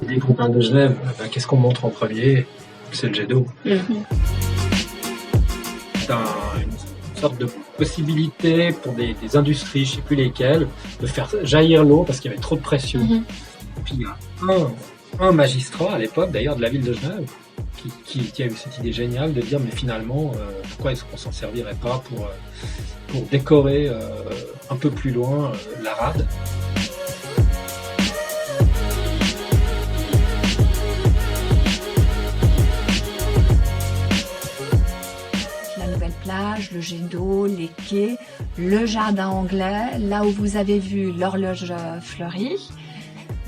Dès qu'on parle de Genève, qu'est-ce qu'on montre en premier? C'est le jet d'eau. C'est une sorte de possibilité pour des industries, je ne sais plus lesquelles, de faire jaillir l'eau parce qu'il y avait trop de pression. Puis il y a un magistrat à l'époque, d'ailleurs de la ville de Genève, qui a eu cette idée géniale de dire mais finalement, pourquoi est-ce qu'on s'en servirait pas pour décorer un peu plus loin la rade. Plage, le jet d'eau, les quais, le jardin anglais, là où vous avez vu l'horloge fleurie.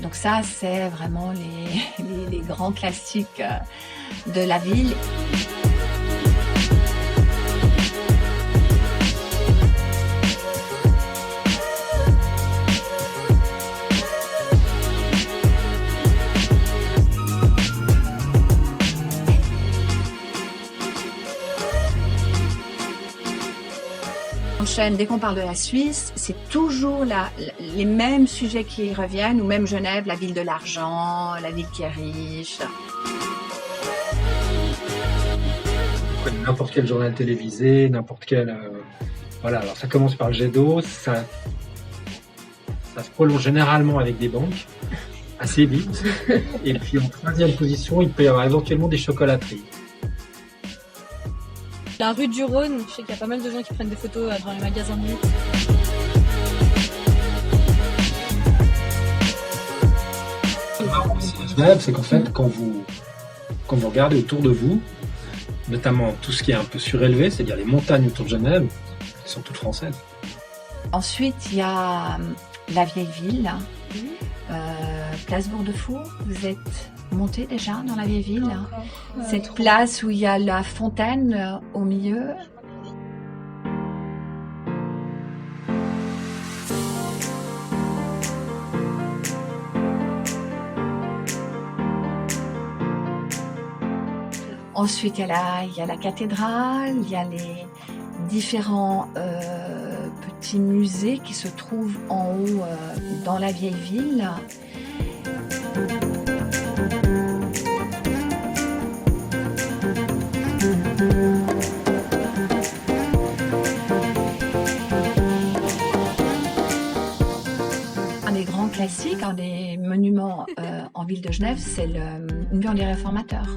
Donc ça, c'est vraiment les grands classiques de la ville. Dès qu'on parle de la Suisse, c'est toujours les mêmes sujets qui reviennent, ou même Genève, la ville de l'argent, la ville qui est riche. N'importe quel journal télévisé, n'importe quel... Voilà, alors ça commence par le jet d'eau, ça se prolonge généralement avec des banques, assez vite. Et puis en troisième position, il peut y avoir éventuellement des chocolateries. La rue du Rhône, je sais qu'il y a pas mal de gens qui prennent des photos dans les magasins de luxe. Ce qui est marrant aussi à Genève, c'est qu'en fait, quand vous regardez autour de vous, notamment tout ce qui est un peu surélevé, c'est-à-dire les montagnes autour de Genève, qui sont toutes françaises. Ensuite, il y a la vieille ville, place Bourdefour. Vous êtes monté déjà dans la vieille ville, cette place où il y a la fontaine au milieu. Ensuite, il y a la cathédrale, il y a les différents petits musées qui se trouvent en haut dans la vieille ville. Un des grands classiques, un des monuments en ville de Genève, c'est le mur des réformateurs.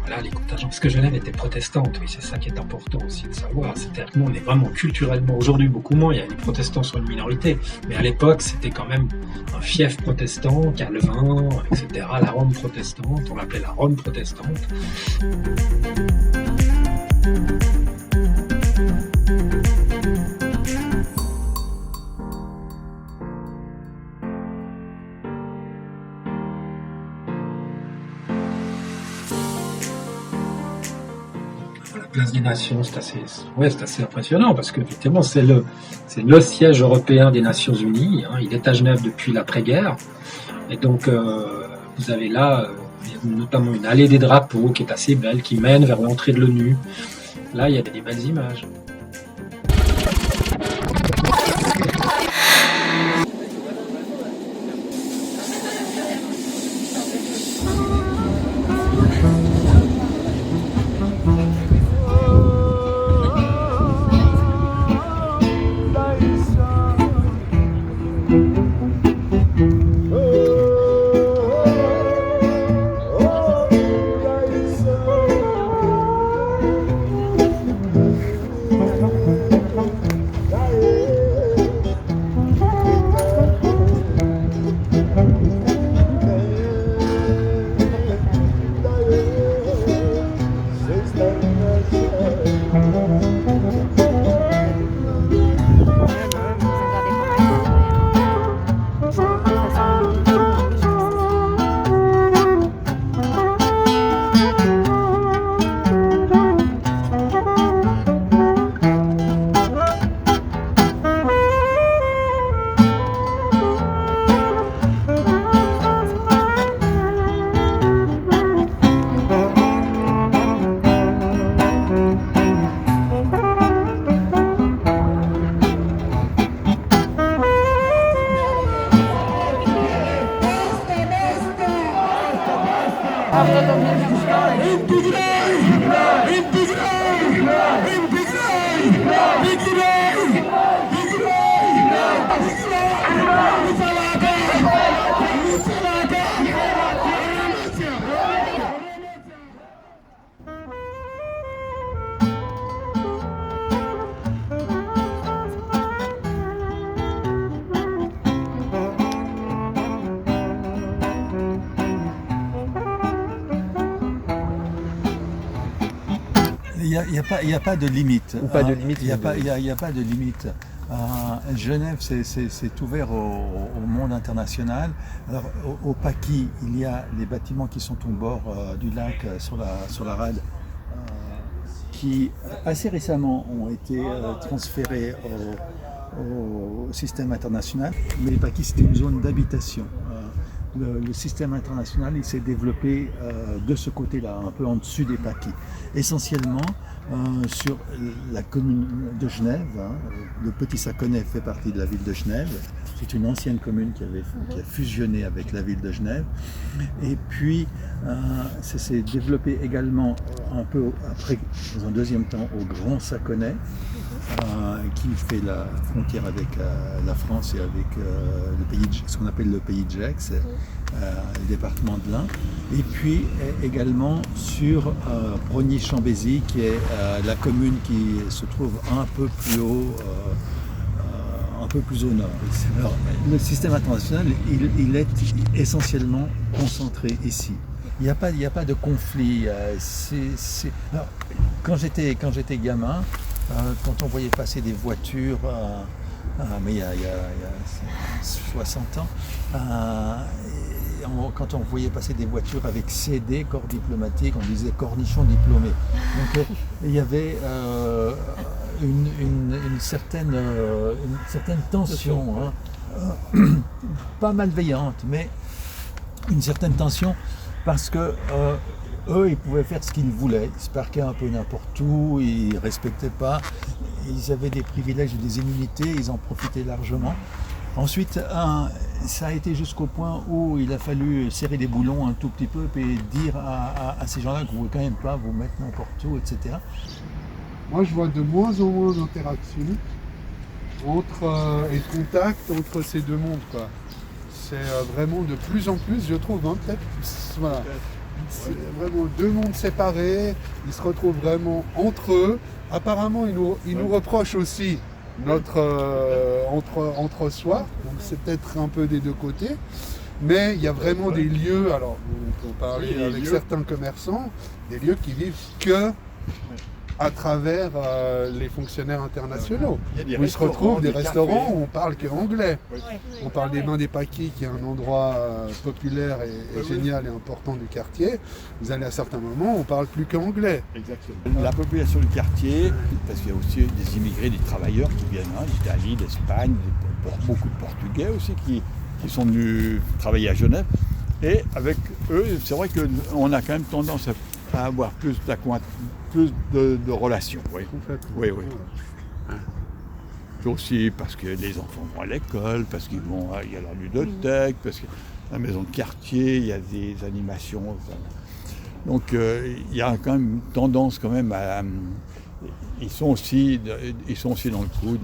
Voilà, les contingents. Parce que Genève était protestante, oui, c'est ça qui est important aussi de savoir. C'est-à-dire que nous, on est vraiment culturellement, aujourd'hui beaucoup moins, les protestants sont une minorité, mais à l'époque, c'était quand même un fief protestant, Calvin, etc. La Rome protestante, on l'appelait la Rome protestante. Place des Nations, c'est assez impressionnant parce que effectivement c'est le siège européen des Nations Unies. Il est à Genève depuis l'après-guerre et donc vous avez là notamment une allée des drapeaux qui est assez belle, qui mène vers l'entrée de l'ONU. Là, il y a des belles images. Il n'y a pas de limite. Ou pas de limite. Il n'y a pas de limite. Genève, c'est ouvert au monde international. Alors, au Paquis, il y a les bâtiments qui sont au bord du lac, sur la rade, qui assez récemment ont été transférés au système international. Mais les Paquis, c'était une zone d'habitation. Le système international, il s'est développé de ce côté-là, un peu en dessus des Paquis. Essentiellement sur la commune de Genève. Le Petit Saconnet fait partie de la ville de Genève. C'est une ancienne commune qui a fusionné avec la ville de Genève. Et puis, ça s'est développé également un peu après, dans un deuxième temps, au Grand Saconnet, qui fait la frontière avec la France et avec ce qu'on appelle le pays de Gex, le département de l'Ain. Et puis également sur Brogny-Chambésy, qui est la commune qui se trouve un peu plus haut, un peu plus au nord. Alors, le système international, il est essentiellement concentré ici. Il n'y a pas de conflit. Alors, quand j'étais gamin, quand on voyait passer des voitures, mais il y a 60 ans, quand on voyait passer des voitures avec CD, corps diplomatique, on disait cornichon diplômé. Donc il y avait une certaine tension, pas malveillante, mais une certaine tension, parce que eux, ils pouvaient faire ce qu'ils voulaient. Ils se parquaient un peu n'importe où, ils ne respectaient pas. Ils avaient des privilèges et des immunités, ils en profitaient largement. Ensuite, ça a été jusqu'au point où il a fallu serrer les boulons un tout petit peu et dire à ces gens-là que vous ne pouvez quand même pas vous mettre n'importe où, etc. Moi, je vois de moins en moins d'interactions et de contact entre ces deux mondes, quoi. C'est vraiment de plus en plus, je trouve, peut-être, voilà. C'est vraiment deux mondes séparés, ils se retrouvent vraiment entre eux. Apparemment, ils nous reprochent aussi notre entre-soi, donc c'est peut-être un peu des deux côtés, mais il y a vraiment des lieux, alors on peut parler avec certains commerçants, des lieux qui vivent que à travers les fonctionnaires internationaux. Où ils se retrouvent des restaurants où on parle que anglais. On parle des Bains des Paquis, qui est un endroit populaire et génial et important du quartier. Vous allez à certains moments, on parle plus qu'anglais. Exactement. La population du quartier, parce qu'il y a aussi des immigrés, des travailleurs qui viennent d'Italie, d'Espagne, beaucoup de Portugais aussi qui sont venus travailler à Genève. Et avec eux, c'est vrai qu'on a quand même tendance à avoir plus de relations. Oui. Oui. Puis aussi parce que les enfants vont à l'école, parce qu'il y a la ludothèque, parce que la maison de quartier, il y a des animations. Donc il y a quand même une tendance quand même à... Ils sont aussi dans le coup,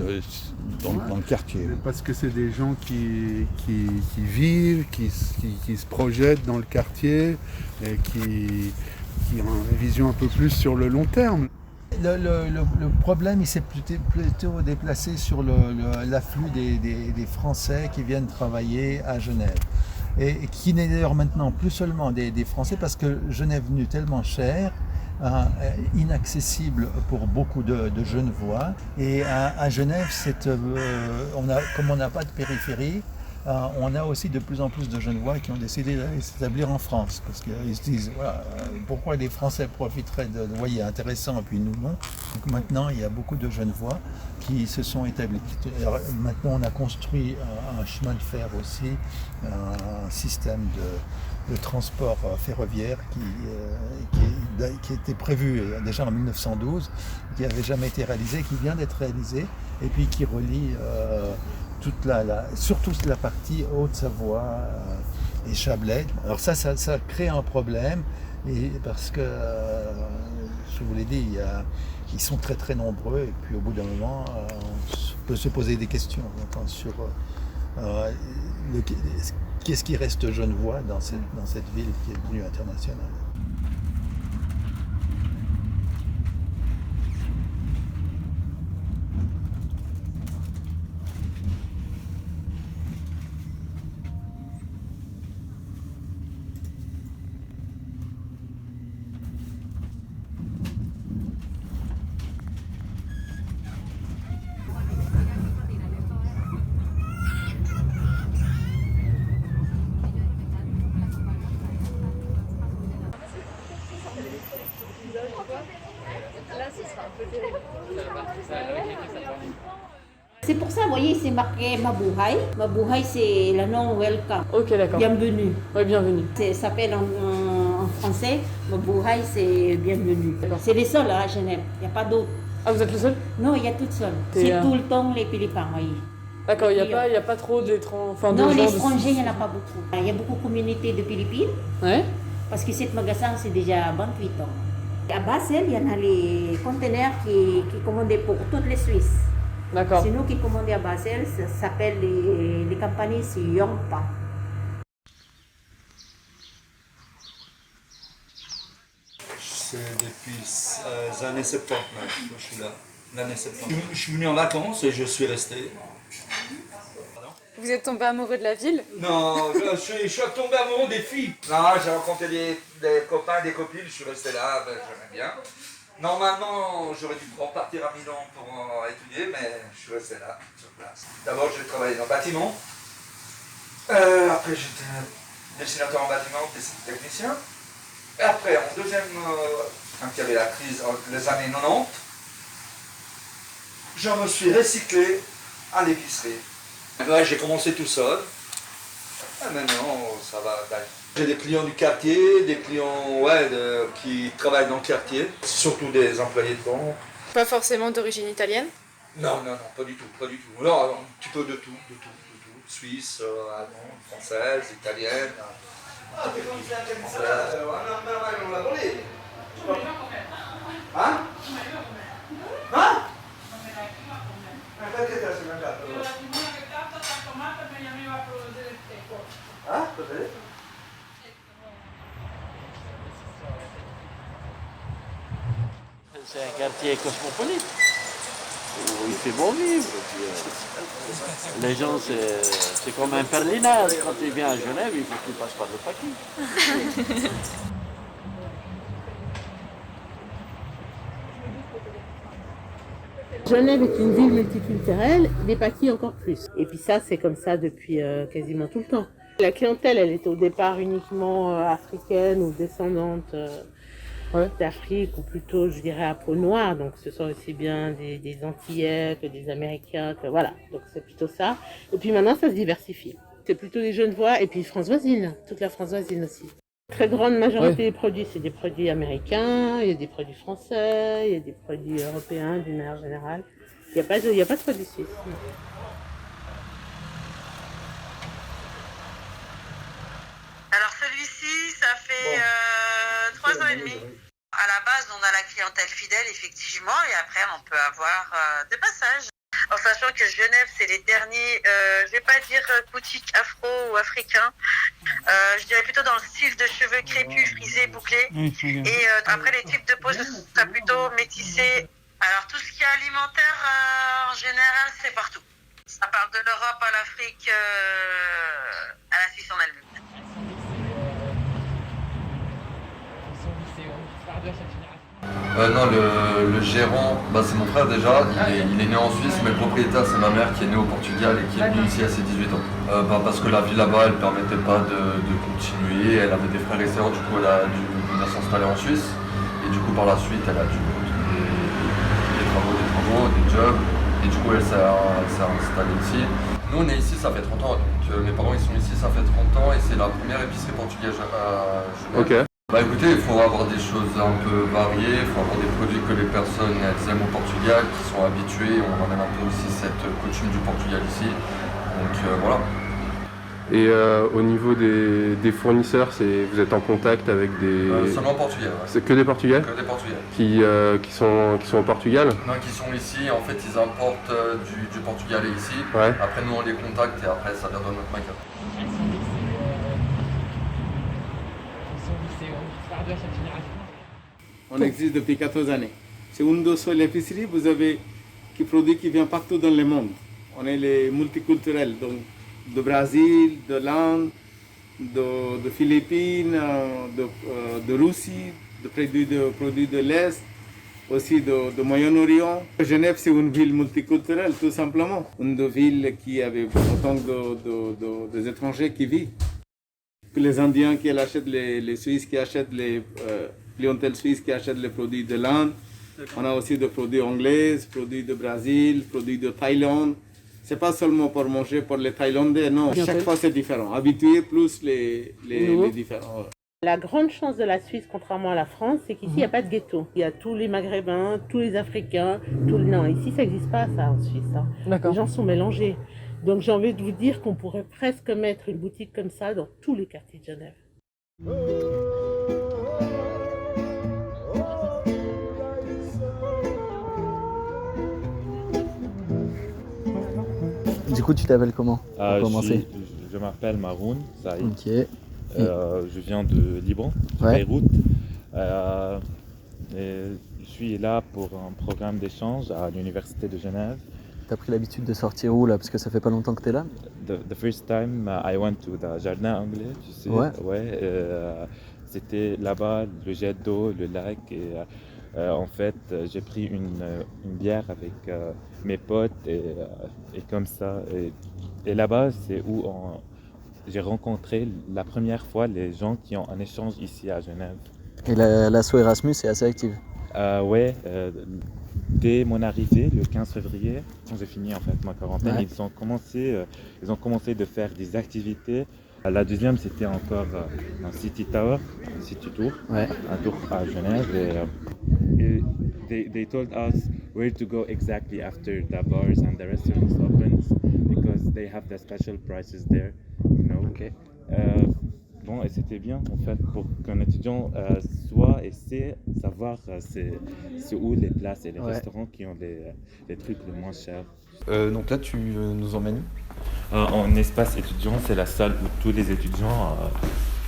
dans le quartier. Parce que c'est des gens qui vivent, qui se projettent dans le quartier et qui ont une vision un peu plus sur le long terme. Le problème, il s'est plutôt déplacé sur l'afflux des Français qui viennent travailler à Genève. Et qui n'est d'ailleurs maintenant plus seulement des Français, parce que Genève est venue tellement cher, inaccessible pour beaucoup de Genevois. Et à Genève, comme on n'a pas de périphérie, on a aussi de plus en plus de Genevois qui ont décidé d'aller s'établir en France, parce qu'ils se disent voilà, pourquoi les Français profiteraient de loyers intéressants et puis nous non. Donc maintenant il y a beaucoup de Genevois qui se sont établis. Alors, maintenant on a construit un chemin de fer aussi, un système de transport ferroviaire qui était prévu déjà en 1912, qui n'avait jamais été réalisé, qui vient d'être réalisé, et puis qui relie surtout la partie Haute-Savoie et Chablais. Alors ça crée un problème, et parce que, je vous l'ai dit, ils sont très très nombreux, et puis au bout d'un moment, on peut se poser des questions sur qu'est-ce qui reste genevois dans cette ville qui est devenue internationale. C'est pour ça, vous voyez, c'est marqué Mabuhay. Mabuhay, c'est le nom welcome. Ok, d'accord. Bienvenue. Ouais, bienvenue. Ça s'appelle en français, Mabuhay, c'est bienvenue. C'est les seuls à Genève, il n'y a pas d'autres. Ah, vous êtes le seul? Non, il y a toutes seules. Et, C'est tout le temps les Philippins, oui. D'accord, il n'y a pas trop d'étrangers. Enfin, Non, de les gens de- étrangers, il n'y en a pas beaucoup. Il y a beaucoup de communautés de Philippines, Ouais. parce que cette magasin, c'est déjà 28 ans. À Basel, il y en a les conteneurs qui commandent pour toutes les Suisses. D'accord. C'est nous qui commandons à Basel, ça s'appelle les compagnies, c'est Yongpa. C'est depuis les années 70, moi, je suis là, l'année 70. Je suis venu en vacances et je suis resté. Vous êtes tombé amoureux de la ville? Non, je suis tombé amoureux des filles. Non, j'ai rencontré des copains, des copines, je suis resté là, j'aimais bien. Normalement, j'aurais dû repartir à Milan pour étudier, mais je suis resté là, sur place. D'abord, j'ai travaillé dans le bâtiment. Après, j'étais dessinateur en bâtiment, technicien. Et après, en deuxième, quand il y avait la crise, les années 90, je me suis recyclé à l'épicerie. Ouais, j'ai commencé tout seul. Et maintenant, ça va. J'ai des clients du quartier, des clients qui travaillent dans le quartier, surtout des employés de banque. Pas forcément d'origine italienne? Non, pas du tout, pas du tout. Alors, un petit peu de tout. Suisse, allemande, française, italienne. Hein? Hein? C'est un quartier cosmopolite où il fait bon vivre. Les gens, c'est comme un pèlerinage. Quand il vient à Genève, il faut qu'il passe par le Paquis. Genève est une ville multiculturelle, les Paquis encore plus. Et puis ça, c'est comme ça depuis quasiment tout le temps. La clientèle, elle était au départ uniquement africaine ou descendante d'Afrique, ou plutôt, je dirais, à peau noire. Donc ce sont aussi bien des Antillais que des Américains, que voilà. Donc c'est plutôt ça. Et puis maintenant, ça se diversifie. C'est plutôt des Genevois et puis France voisine, toute la France voisine aussi. Très grande majorité des produits, c'est des produits américains, il y a des produits français, il y a des produits européens d'une manière générale. Il n'y a pas de produits suisses. Alors celui-ci, ça fait 3 ans et demi. À la base, on a la clientèle fidèle, effectivement, et après, on peut avoir des passages. En sachant que Genève, c'est les derniers, je vais pas dire boutiques afro ou africains, je dirais plutôt dans le style de cheveux crépus, frisés, bouclés. Et après, les types de peau, ce sera plutôt métissé. Alors, tout ce qui est alimentaire, en général, c'est partout. Ça part de l'Europe à l'Afrique, à la Suisse en elle-même. Non, le gérant, c'est mon frère déjà, il est né en Suisse, mais le propriétaire c'est ma mère qui est née au Portugal et qui est venue ici à ses 18 ans. Parce que la vie là-bas, elle ne permettait pas de continuer, elle avait des frères et sœurs, du coup elle a dû venir s'installer en Suisse. Et du coup par la suite, elle a dû trouver des travaux, des jobs, et du coup elle s'est installée ici. Nous on est ici, ça fait 30 ans, donc mes parents ils sont ici, ça fait 30 ans, et c'est la première épicerie portugaise à Genève. Bah écoutez, il faut avoir des choses un peu variées, il faut avoir des produits que les personnes elles aiment au Portugal, qui sont habituées, on ramène un peu aussi cette coutume du Portugal ici, donc voilà. Et au niveau des fournisseurs, vous êtes en contact avec des... seulement Portugais, ouais. C'est que des Portugais? Que des Portugais. Qui sont au Portugal? Non, qui sont ici, en fait ils importent du Portugal ici, ouais. Après nous on les contacte et après ça vient dans notre magasin. On existe depuis 14 années. C'est une des seules épiceries, vous avez des produits qui viennent partout dans le monde. On est les multiculturels, donc de Brésil, de l'Inde, de Philippines, de Russie, de produits de l'Est, aussi de Moyen-Orient. Genève, c'est une ville multiculturelle, tout simplement. Une ville qui avait autant d'étrangers qui vivent. Les Indiens qui achètent, les Suisses qui achètent les clientèles suisses qui achètent les produits de l'Inde, On a aussi des produits anglais, produits de Brésil, produits de Thaïlande. C'est pas seulement pour manger pour les Thaïlandais, non. Chaque fois c'est différent. Habituer plus les différents. La grande chance de la Suisse, contrairement à la France, c'est qu'ici, il n'y a pas de ghetto. Il y a tous les Maghrébins, tous les Africains, Non, ici, ça n'existe pas, ça, en Suisse. Hein. Les gens sont mélangés. Donc, j'ai envie de vous dire qu'on pourrait presque mettre une boutique comme ça dans tous les quartiers de Genève. Du coup, tu t'appelles comment Je m'appelle Maroun Saïd. Ok. Je viens de Liban, de Beyrouth. Et je suis là pour un programme d'échange à l'Université de Genève. T'as pris l'habitude de sortir où là? Parce que ça fait pas longtemps que t'es là. The first time I went to the jardin anglais, tu sais. Ouais. C'était là-bas, le jet d'eau, le lac. Et en fait, j'ai pris une bière avec mes potes et comme ça. Et là-bas, c'est où j'ai rencontré la première fois les gens qui ont un échange ici à Genève. Et l'asso Erasmus est assez active. Dès mon arrivée, le 15 février, quand j'ai fini en fait ma quarantaine, ils ont commencé de faire des activités. La deuxième, c'était encore un city tour, un tour à Genève. Et they told us where to go exactly after the bars and the restaurants opens because they have the special prices there, you know. Okay. Bon, et c'était bien en fait pour qu'un étudiant soit et sait savoir c'est où les places et les restaurants qui ont les trucs les moins chers. Donc là, tu nous emmènes en espace étudiant, c'est la salle où tous les étudiants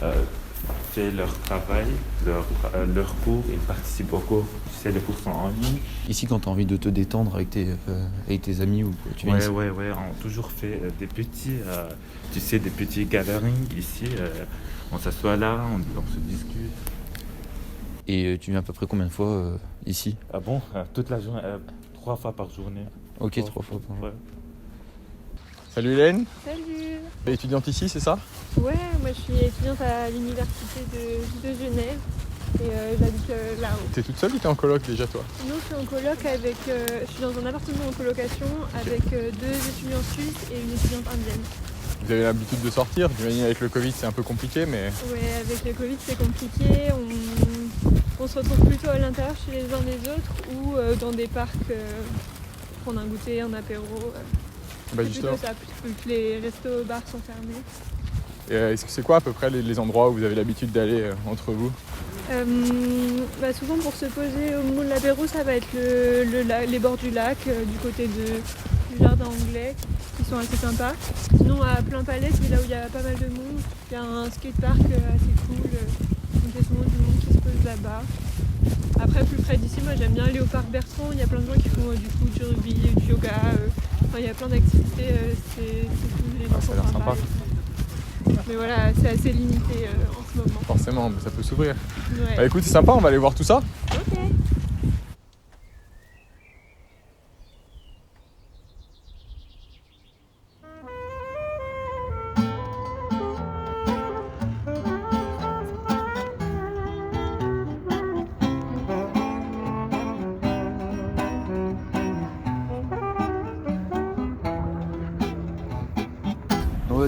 font leur travail, leur cours, ils participent aux cours. Tu sais, les cours sont en ligne. Ici, quand tu as envie de te détendre avec tes amis ou tu viens ici. Ouais, on a toujours fait des petits, tu sais, des petits gatherings ici. On s'assoit là, on se discute. Et tu viens à peu près combien de fois ici? Ah bon, toute la journée, 3 fois par journée. Ok, 3 fois par journée. Salut Hélène. Salut. T'es étudiante ici, c'est ça? Ouais, moi je suis étudiante à l'université de Genève et j'habite là-haut. T'es toute seule ou t'es en coloc déjà toi? Non, je suis en coloc avec, je suis dans un appartement en colocation avec 2 étudiants suisses et une étudiante indienne. Vous avez l'habitude de sortir? J'imagine avec le Covid c'est un peu compliqué mais... Ouais, avec le Covid c'est compliqué, on se retrouve plutôt à l'intérieur chez les uns des autres ou dans des parcs, prendre un goûter, un apéro. Bah c'est plutôt ça, puisque les restos, bars sont fermés. Et est-ce que c'est quoi à peu près les endroits où vous avez l'habitude d'aller entre vous? Souvent pour se poser au moment de l'apéro, ça va être les bords du lac, du côté du jardin anglais, qui sont assez sympas. Sinon à Plein Palais, c'est là où il y a pas mal de monde. Il y a un skatepark assez cool, donc il y a souvent du monde qui se pose là-bas. Après plus près d'ici, moi j'aime bien aller au parc Bertrand, il y a plein de gens qui font du rugby, du yoga, il y a plein d'activités, c'est cool, les gens sont sympas. Mais voilà, c'est assez limité en ce moment. Forcément, mais ça peut s'ouvrir. Ouais. Bah écoute, c'est sympa, on va aller voir tout ça. Ok.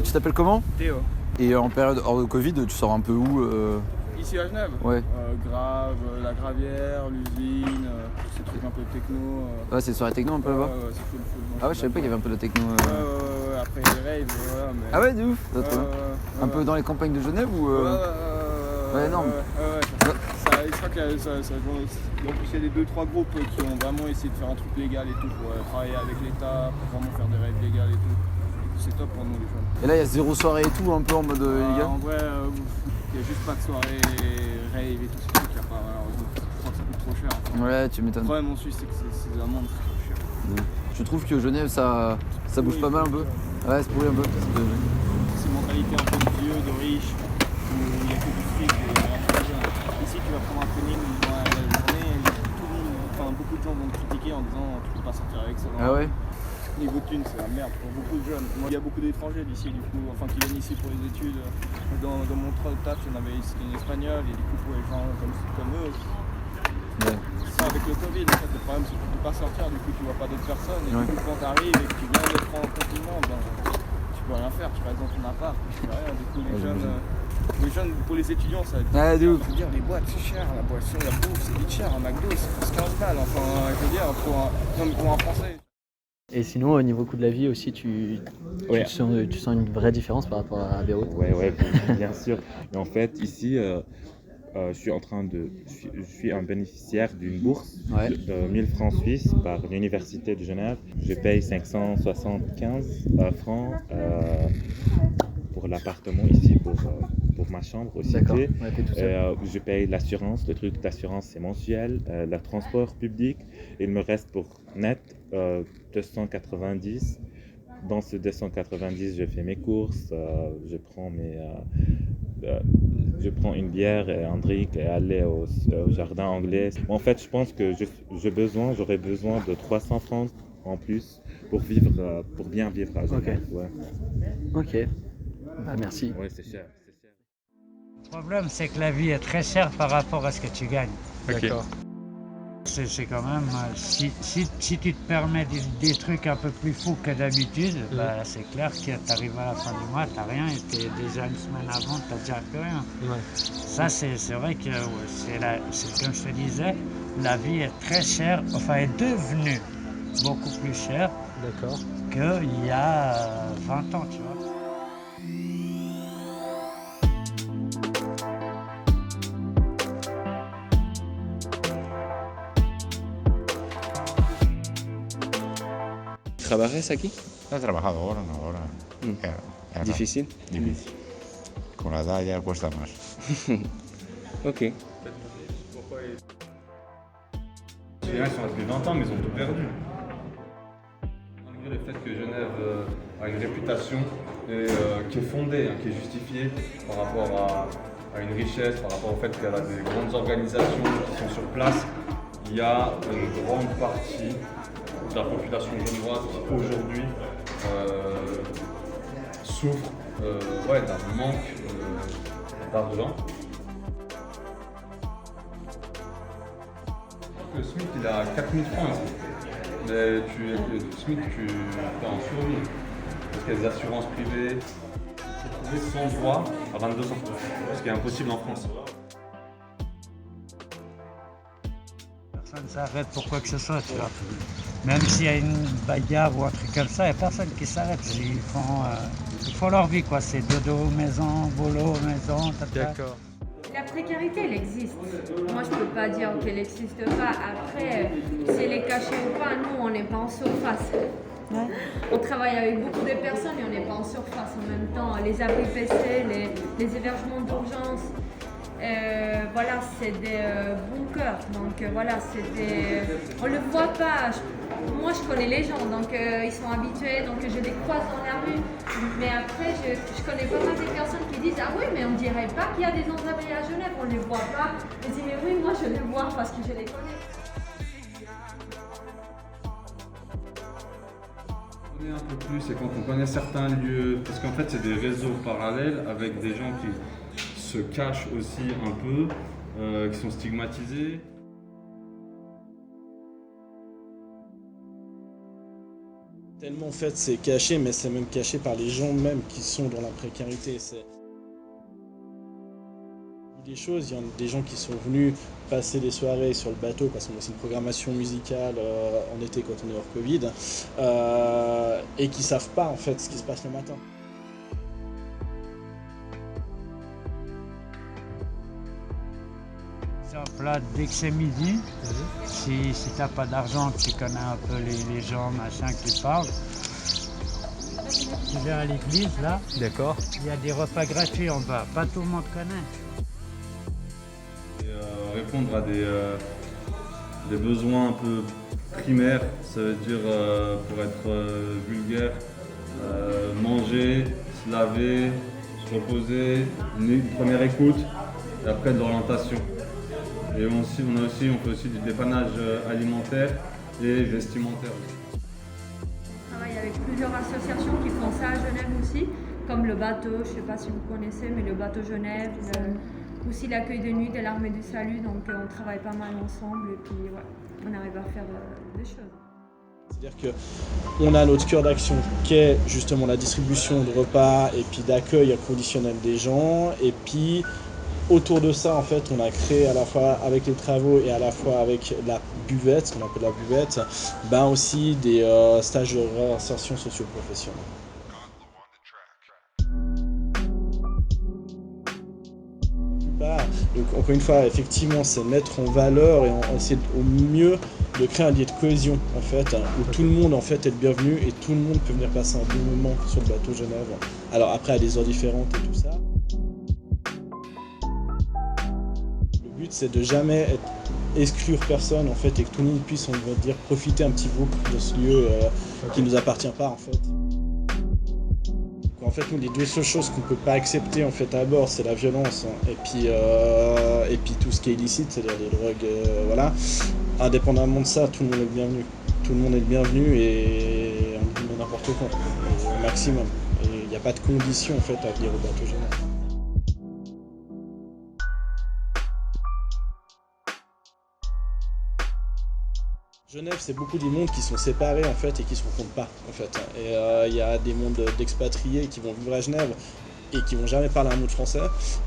Tu t'appelles comment? Théo. Et en période hors de Covid, tu sors un peu où Ici à Genève? Ouais. Grave, la Gravière, l'usine, ces trucs un peu techno. Ouais, c'est soirée techno un peu là-bas? Ouais, c'est cool. Ah ouais, je savais pas qu'il y avait un peu de techno. Ouais, après les raves, voilà. Mais... Ah ouais, de ouf. Un peu dans les campagnes de Genève ou Ouais, non. Je crois que il y a des 2-3 groupes qui ont vraiment essayé de faire un truc légal et tout pour travailler avec l'État, pour vraiment faire des raids légales et tout. C'est top pour nous les jeunes. Et là il y a 0 soirée et tout un peu en mode légal? En vrai, il n'y a juste pas de soirée, rave et tout, c'est qu'il n'y a pas, malheureusement. Je crois que ça coûte trop cher. Ouais, tu m'étonnes. Le problème en Suisse, c'est que ces amendes, c'est trop cher. Je trouve que Genève, ça bouge pas mal un peu. Ouais, c'est pourri un peu. C'est une mentalité un peu de vieux, de riche, où il n'y a que du fric et rien de jeune. Ici, tu vas prendre un training dans la journée, beaucoup de gens vont te critiquer en disant tu peux pas sortir avec ça. Ah ouais? Niveau de thunes, c'est la merde pour beaucoup de jeunes. Moi, il y a beaucoup d'étrangers d'ici, du coup, qui viennent ici pour les études. Dans mon taf, c'était une espagnole, et du coup, pour les gens comme eux, Ça, avec le Covid, en fait, le problème c'est que tu ne peux pas sortir, du coup tu vois pas d'autres personnes. Et du coup, quand tu arrives et que tu viens d'être en confinement, ben, tu peux rien faire, tu restes dans ton appart, tu fais rien. Du coup, les jeunes, pour les étudiants, ça va être. Je veux dire, les boîtes c'est cher, la boisson, la bouffe, c'est vite cher. Un McDo, c'est 15 balles. Enfin, je veux dire, pour un Français. Et sinon, au niveau coût de la vie aussi, tu sens une vraie différence par rapport à Beyrouth? Ouais, bien sûr. Et en fait, ici, je suis un bénéficiaire d'une bourse de 1000 francs suisses par l'Université de Genève. Je paye 575 francs pour l'appartement ici, pour ma chambre au cité. Ouais, t'es tout seul. Je paye l'assurance, le truc d'assurance c'est mensuel, le transport public, il me reste pour net 290. Dans ce 290, je fais mes courses, je prends une bière et un drink et aller au jardin anglais. En fait, je pense que j'aurais besoin de 300 francs en plus pour bien vivre à Genève. Ok. Ah, merci. Ouais, c'est cher. Le problème, c'est que la vie est très chère par rapport à ce que tu gagnes. D'accord. C'est quand même, si tu te permets des trucs un peu plus fous que d'habitude, bah, c'est clair que tu arrives à la fin du mois, tu n'as rien, et déjà une semaine avant, tu n'as déjà plus rien. Ça, c'est vrai que c'est comme je te disais, la vie est très chère, enfin est devenue beaucoup plus chère qu'il y a 20 ans, tu vois. ¿Trabajas aquí? No he trabajado ahora. Ya ¿Difícil? Difícil. Con la edad ya cuesta más. Ok. Ils sont depuis 20 ans, mais ils ont tout perdu. Malgré le fait que Genève a une réputation et, qui est fondée, qui est justifiée par rapport à une richesse, par rapport au fait qu'elle a des grandes organisations qui sont sur place, il y a une grande partie de la population genevoise qui aujourd'hui souffre d'un manque d'argent. Le SMIC il est à 4000 francs ici, mais le SMIC tu es en survie, parce qu'il y a des assurances privées, tu peux trouver sans droit à 22 ans, ce qui est impossible en France. Personne ne s'arrête pour quoi que ce soit, tu vois. Même s'il y a une bagarre ou un truc comme ça, il n'y a personne qui s'arrête. Ils font leur vie, quoi. C'est dodo, maison, boulot, maison, D'accord. La précarité, elle existe. Moi, je ne peux pas dire qu'elle n'existe pas. Après, si elle est cachée ou pas, nous, on n'est pas en surface. Ouais. On travaille avec beaucoup de personnes et on n'est pas en surface en même temps. Les abris PC, les hébergements d'urgence, voilà, c'est des bunkers. Donc voilà, on ne le voit pas. Moi, je connais les gens, donc ils sont habitués, donc je les croise dans la rue. Mais après, je connais pas mal de personnes qui disent « Ah oui, mais on dirait pas qu'il y a des sans-abri à Genève, on ne les voit pas. » Je dis « Mais oui, moi je les vois parce que je les connais. » On connaît un peu plus et quand on connaît certains lieux, parce qu'en fait c'est des réseaux parallèles avec des gens qui se cachent aussi un peu, qui sont stigmatisés. Tellement en fait c'est caché, mais c'est même caché par les gens même qui sont dans la précarité. Des choses, il y a des gens qui sont venus passer des soirées sur le bateau parce qu'on a aussi une programmation musicale en été quand on est hors Covid et qui savent pas en fait ce qui se passe le matin. Là, dès que c'est midi, si tu n'as pas d'argent, tu connais un peu les gens, machin, qui parlent. Tu viens à l'église, là. D'accord. Il y a des repas gratuits en bas. Pas tout le monde connaît. Et, répondre à des besoins un peu primaires, ça veut dire, pour être vulgaire, manger, se laver, se reposer, une première écoute, et après de l'orientation. Et on fait aussi du dépannage alimentaire et vestimentaire. On travaille avec plusieurs associations qui font ça à Genève aussi, comme le bateau, je ne sais pas si vous connaissez, mais le bateau Genève, aussi l'accueil de nuit de l'Armée du Salut, donc on travaille pas mal ensemble et puis ouais, on arrive à faire des choses. C'est-à-dire qu'on a notre cœur d'action qui est justement la distribution de repas et puis d'accueil inconditionnel des gens. Et puis autour de ça, en fait, on a créé à la fois avec les travaux et à la fois avec la buvette, ce qu'on appelle la buvette, ben aussi des stages de réinsertion socio-professionnelle. Donc encore une fois, effectivement, c'est mettre en valeur et essayer au mieux de créer un lien de cohésion en fait, où tout le monde en fait est le bienvenu et tout le monde peut venir passer un bon moment sur le bateau Genève. Alors après à des heures différentes et tout ça. Le but c'est de jamais exclure personne en fait et que tout le monde puisse, on va dire, profiter un petit peu de ce lieu qui ne nous appartient pas en fait. En fait, nous, les deux seules choses qu'on ne peut pas accepter en fait à bord, c'est la violence et puis tout ce qui est illicite, c'est-à-dire les drogues, voilà. Indépendamment de ça, tout le monde est le bienvenu. Tout le monde est le bienvenu et on dit n'importe quoi, au maximum. Et il n'y a pas de condition en fait à venir au bateau Genève. Genève, c'est beaucoup des mondes qui sont séparés en fait et qui se rencontrent pas en fait. Et il y a des mondes d'expatriés qui vont vivre à Genève et qui vont jamais parler un mot de français.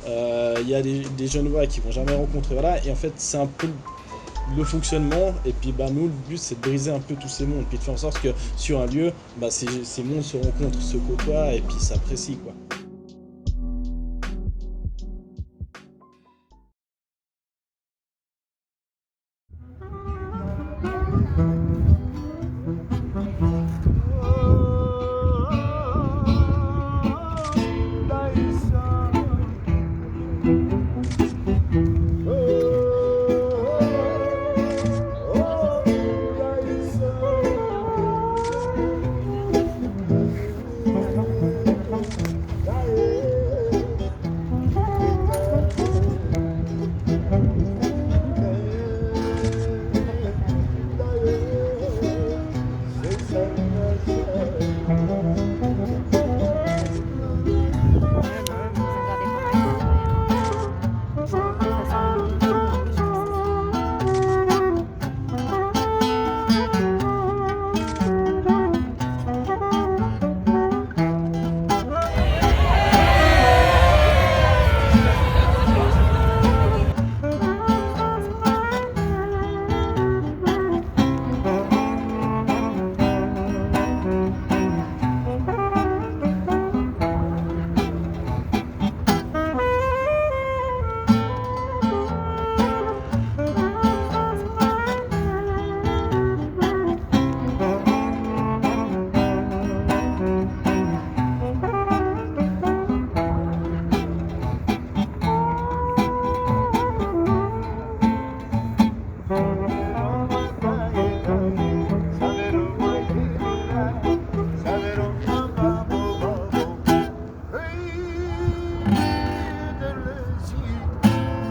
Il y a des Genevois qui vont jamais rencontrer, voilà. Et en fait, c'est un peu le fonctionnement. Et puis nous, le but, c'est de briser un peu tous ces mondes, puis de faire en sorte que sur un lieu, ces mondes se rencontrent, se côtoient et puis s'apprécient, quoi.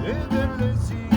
Ederlesi